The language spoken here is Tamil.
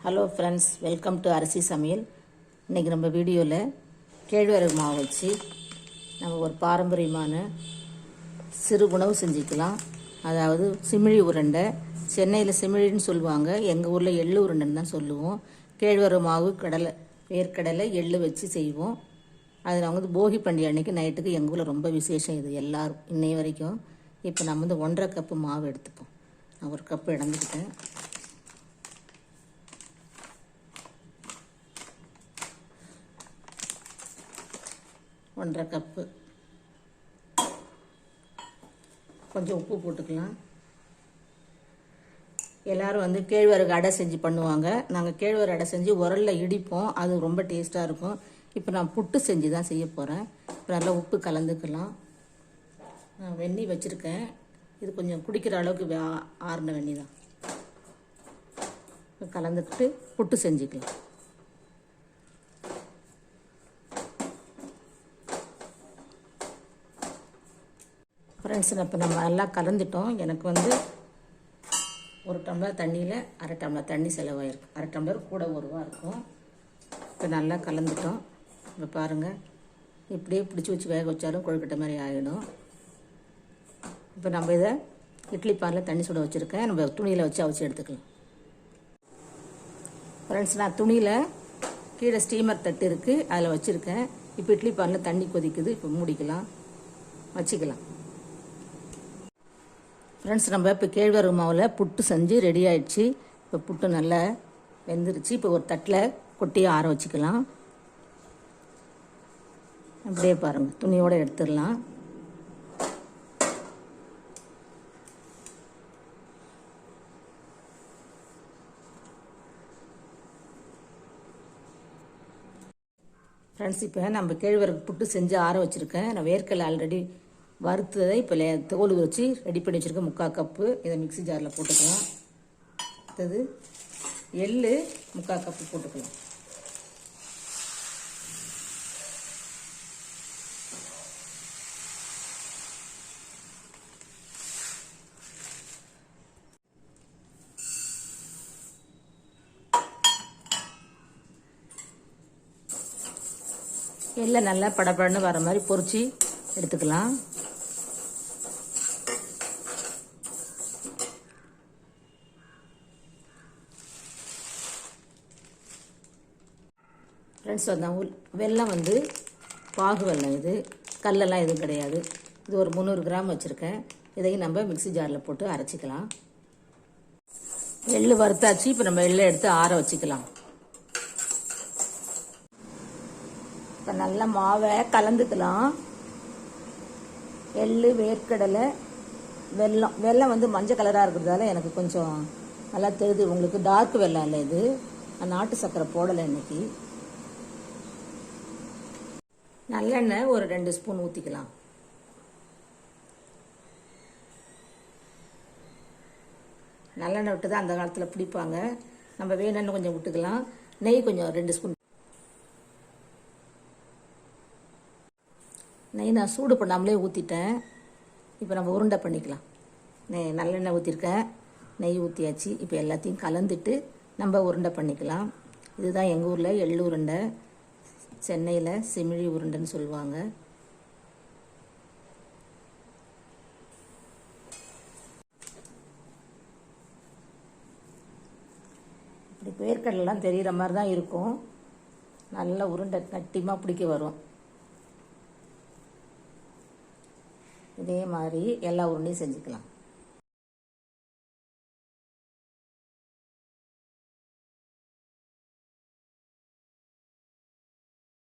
ஹலோ ஃப்ரெண்ட்ஸ், வெல்கம் டு அரிசி சமையல். இன்றைக்கி நம்ம வீடியோவில் கேழ்வரகு மாவு வச்சு நம்ம ஒரு பாரம்பரியமான சிறு உணவு செஞ்சுக்கலாம். அதாவது சிமிழி உருண்டை. சென்னையில் சிமிழின்னு சொல்லுவாங்க, எங்கள் ஊரில் எள்ளு உருண்டைன்னு தான் சொல்லுவோம். கேழ்வரகு மாவு, கடலை, வேர்க்கடலை, எள்ளு வச்சு செய்வோம். அது நாங்கள் போகி பண்டிகை அன்றைக்கி நைட்டுக்கு எங்கள் ஊரில் ரொம்ப விசேஷம். இது எல்லோரும் இன்னைய வரைக்கும். இப்போ நம்ம 1.5 கப்பு மாவு எடுத்துப்போம். நான் 1 கப்பு இடந்துக்கிட்டேன். ஒன்றரை கப்பு கொஞ்சம் உப்பு போட்டுக்கலாம். எல்லோரும் கேழ்வரகு அடை செஞ்சு பண்ணுவாங்க. நாங்கள் கேழ்வரகு அடை செஞ்சு உரலில் இடிப்போம். அது ரொம்ப டேஸ்ட்டாக இருக்கும். இப்போ நான் புட்டு செஞ்சு தான் செய்ய போகிறேன். இப்போ நல்லா உப்பு கலந்துக்கலாம். நான் வெந்நீர் வச்சுருக்கேன். இது கொஞ்சம் குடிக்கிற அளவுக்கு ஆறின வெந்நீர் தான். கலந்துட்டு புட்டு செஞ்சுக்கலாம். ஃப்ரெண்ட்ஸ், இப்போ நம்ம நல்லா கலந்துட்டோம். எனக்கு 1 டம்ளர் தண்ணியில் 1/2 டம்ளர் தண்ணி செலவாயிருக்கும். 1/2 டம்ளர் கூட 1 ரூபா இருக்கும். இப்போ நல்லா கலந்துட்டோம். இப்போ பாருங்கள், இப்படியே பிடிச்சி வச்சு வேக வச்சாலும் கொழுக்கட்டை மாதிரி ஆகிடும். இப்போ நம்ம இதை இட்லி பானில் தண்ணி சுட வச்சுருக்கேன். நம்ம துணியில் வச்சு அவிச்சு எடுத்துக்கலாம். ஃப்ரெண்ட்ஸ், நான் துணியில் கீழே ஸ்டீமர் தட்டு இருக்குது, அதில் வச்சுருக்கேன். இப்போ இட்லி பானில் தண்ணி கொதிக்குது. இப்போ மூடிக்கலாம், வச்சுக்கலாம். ஃப்ரெண்ட்ஸ், நம்ம இப்போ கேழ்வரகு மாவில் புட்டு செஞ்சு ரெடி ஆகிடுச்சு. இப்போ புட்டு நல்லா வெந்துருச்சு. இப்போ ஒரு தட்டில் கொட்டி ஆற வச்சுக்கலாம். அப்படியே பாருங்கள், துணியோடு எடுத்துடலாம். ஃப்ரெண்ட்ஸ், இப்போ நம்ம கேழ்வரகு புட்டு செஞ்சு ஆற வச்சுருக்கேன். நான் வேர்க்கடலை ஆல்ரெடி வறுத்ததை இப்போ தோல் வச்சு ரெடி பண்ணி வச்சுருக்கேன். 3/4 கப்பு. இதை மிக்ஸி ஜாரில் போட்டுக்கலாம். அடுத்தது எள்ளு 3/4 கப்பு போட்டுக்கலாம். எள்ளை நல்லா படப்படன்னு வர மாதிரி பொரிச்சு எடுத்துக்கலாம். ஃப்ரெண்ட்ஸ், வெல்லம் பாகு வெல்லம். இது கல்லெல்லாம் எதுவும் கிடையாது. இது ஒரு 300 கிராம் வச்சுருக்கேன். இதையும் நம்ம மிக்ஸி ஜாரில் போட்டு அரைச்சிக்கலாம். எள்ளு வறுத்தாச்சு. இப்போ நம்ம எள்ளை எடுத்து ஆற வச்சுக்கலாம். இப்போ நல்ல மாவை கலந்துக்கலாம். எள்ளு, வேர்க்கடலை, வெல்லம் மஞ்சள் கலராக இருக்கிறதால எனக்கு கொஞ்சம் நல்லா தெரியுது. உங்களுக்கு டார்க் வெல்லம் இல்லை இது. நான் நாட்டு சர்க்கரை போடலை இன்னைக்கு. நல்லெண்ணெய் ஒரு 2 ஸ்பூன் ஊற்றிக்கலாம். நல்லெண்ணெய் விட்டு தான் அந்த காலத்தில் பிடிப்பாங்க. நம்ம வேணும்னு கொஞ்சம் விட்டுக்கலாம். நெய் கொஞ்சம் 2 ஸ்பூன். நெய் நான் சூடு பண்ணாமலே ஊற்றிட்டேன். இப்போ நம்ம உருண்டை பண்ணிக்கலாம். நல்லெண்ணெய் ஊற்றிருக்கேன், நெய் ஊற்றியாச்சு. இப்போ எல்லாத்தையும் கலந்துட்டு நம்ம உருண்டை பண்ணிக்கலாம். இதுதான் எங்கள் ஊரில் எள்ளு உருண்டை, சென்னையில் சிமிழி உருண்டைன்னு சொல்லுவாங்க. இப்படி வேர்க்கடலாம் தெரிகிற மாதிரி தான் இருக்கும். நல்ல உருண்டை கட்டிமாக பிடிக்க வரும். இதே மாதிரி எல்லா உருண்டையும் செஞ்சுக்கலாம்.